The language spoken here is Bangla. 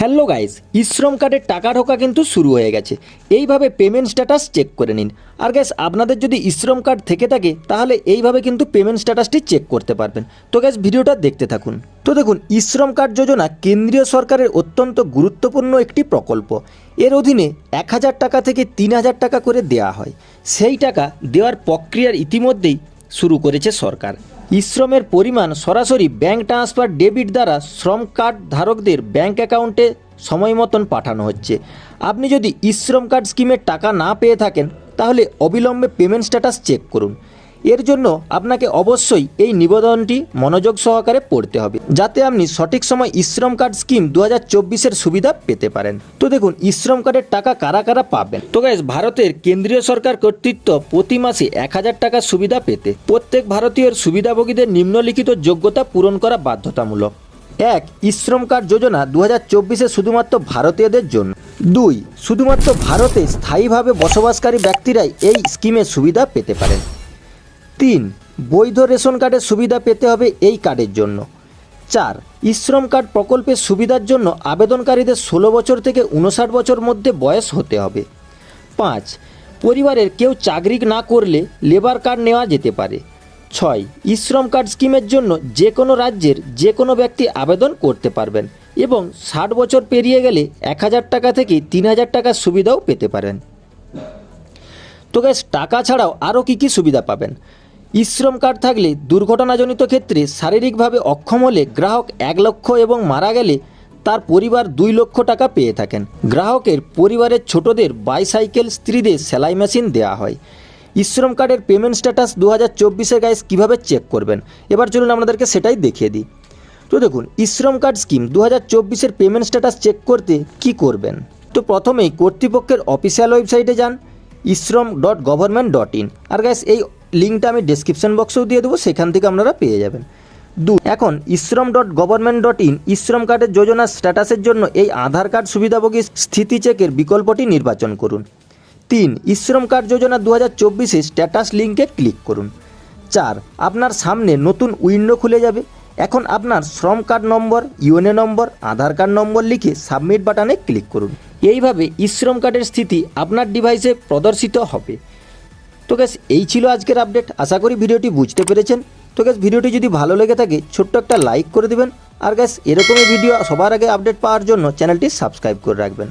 হ্যালো গাইস, ইশ্রম কার্ডের টাকা ঢোকা কিন্তু শুরু হয়ে গেছে। এইভাবে পেমেন্ট স্ট্যাটাস চেক করে নিন। আর গাইস, আপনাদের যদি ইশ্রম কার্ড থেকে থাকে তাহলে এইভাবে কিন্তু পেমেন্ট স্ট্যাটাসটি চেক করতে পারবেন। তো গাইস, ভিডিওটা দেখতে থাকুন। তো দেখুন, ইশ্রম কার্ড যোজনা কেন্দ্রীয় সরকারের অত্যন্ত গুরুত্বপূর্ণ একটি প্রকল্প। এর অধীনে 1000 টাকা থেকে 3000 টাকা করে দেওয়া হয়। সেই টাকা দেওয়ার প্রক্রিয়ার ইতিমধ্যেই শুরু করেছে সরকার। ইশ্রমের পরিমাণ সরাসরি ব্যাঙ্ক ট্রান্সফার ডেবিট দ্বারা শ্রম কার্ড ধারকদের ব্যাঙ্ক অ্যাকাউন্টে সময় মতন পাঠানো হচ্ছে। আপনি যদি ইশ্রম কার্ড স্কিমের টাকা না পেয়ে থাকেন তাহলে অবিলম্বে পেমেন্ট স্ট্যাটাস চেক করুন। এর জন্য আপনাকে অবশ্যই এই নিবেদনটি মনোযোগ সহকারে পড়তে হবে, যাতে আপনি সঠিক সময় ইশ্রম কার্ড স্কিম 2024-এর সুবিধা পেতে পারেন। তো দেখুন, ইশ্রম কার্ডের টাকা কারা কারা পাবেন। তো গাইস, ভারতের কেন্দ্রীয় সরকার কর্তৃক প্রতি মাসে 1000 টাকার সুবিধা পেতে প্রত্যেক ভারতীয়র সুবিধাভোগীদের নিম্নলিখিত যোগ্যতা পূরণ করা বাধ্যতামূলক। 1. ইশ্রম কার্ড যোজনা 2024-এ শুধুমাত্র ভারতীয়দের জন্য। 2. শুধুমাত্র ভারতে স্থায়ীভাবে বসবাসকারী ব্যক্তিরাই এই স্কিমের সুবিধা পেতে পারেন। 3. বৈধ রেশন কার্ডের সুবিধা পেতে হবে এই কার্ডের জন্য। 4. ইশ্রম কার্ড প্রকল্পের সুবিধার জন্য আবেদনকারীদের 16 বছর থেকে 59 বছর মধ্যে বয়স হতে হবে। 5. পরিবারের কেউ চাকরি না করলে লেবার কার্ড নেওয়া যেতে পারে। 6. ইশ্রম কার্ড স্কিমের জন্য যে কোনো রাজ্যের যে কোনো ব্যক্তি আবেদন করতে পারবেন এবং 60 বছর পেরিয়ে গেলে 1000 টাকা থেকে 3000 টাকার সুবিধাও পেতে পারেন। তো গ্যাস, টাকা ছাড়াও আরও কী সুবিধা পাবেন। ইশ্রম কার্ড থাকলে দুর্ঘটনাজনিত ক্ষেত্রে শারীরিকভাবে অক্ষম হলে গ্রাহক 1 লক্ষ এবং মারা গেলে তার পরিবার 2 লক্ষ টাকা পেয়ে থাকেন। গ্রাহকের পরিবারের ছোটদের বাইসাইকেল, স্ত্রীদের সেলাই মেশিন দেওয়া হয়। ইশ্রম কার্ডের পেমেন্ট স্ট্যাটাস 2024-এ গাইস কীভাবে চেক করবেন, এবার চলুন আপনাদেরকে সেটাই দেখিয়ে দিই। তো দেখুন, ইশ্রম কার্ড স্কিম 2024-এর পেমেন্ট স্ট্যাটাস চেক করতে কি করবেন। তো প্রথমেই কর্তৃপক্ষের অফিসিয়াল ওয়েবসাইটে যান, ishram.government.in। আর গাইস, এই লিঙ্কটা আমি ডেসক্রিপশন বক্সেও দিয়ে দেবো, সেখান থেকে আপনারা পেয়ে যাবেন। 2. এখন ishram.government.in ইশ্রম কার্ডের যোজনার স্ট্যাটাসের জন্য এই আধার কার্ড সুবিধাভোগী স্থিতি চেকের বিকল্পটি নির্বাচন করুন। 3. ইশ্রম কার্ড যোজনা 2024-এ স্ট্যাটাস লিঙ্কে ক্লিক করুন। 4. আপনার সামনে নতুন উইন্ডো খুলে যাবে। এখন আপনার শ্রম কার্ড নম্বর, ইউএনএ নম্বর, আধার কার্ড নম্বর লিখে সাবমিট বাটনে ক্লিক করুন। এইভাবে ইশ্রম কার্ডের স্থিতি আপনার ডিভাইসে প্রদর্শিত হবে। তো গ্যাস, এই ছিল আজকের আপডেট। আশা করি ভিডিওটি বুঝতে পেরেছেন। তো গ্যাস, ভিডিওটি যদি ভালো লেগে থাকে ছোট্ট একটা লাইক করে দেবেন। আর গ্যাস, এরকমই ভিডিও সবার আগে আপডেট পাওয়ার জন্য চ্যানেলটি সাবস্ক্রাইব করে রাখবেন।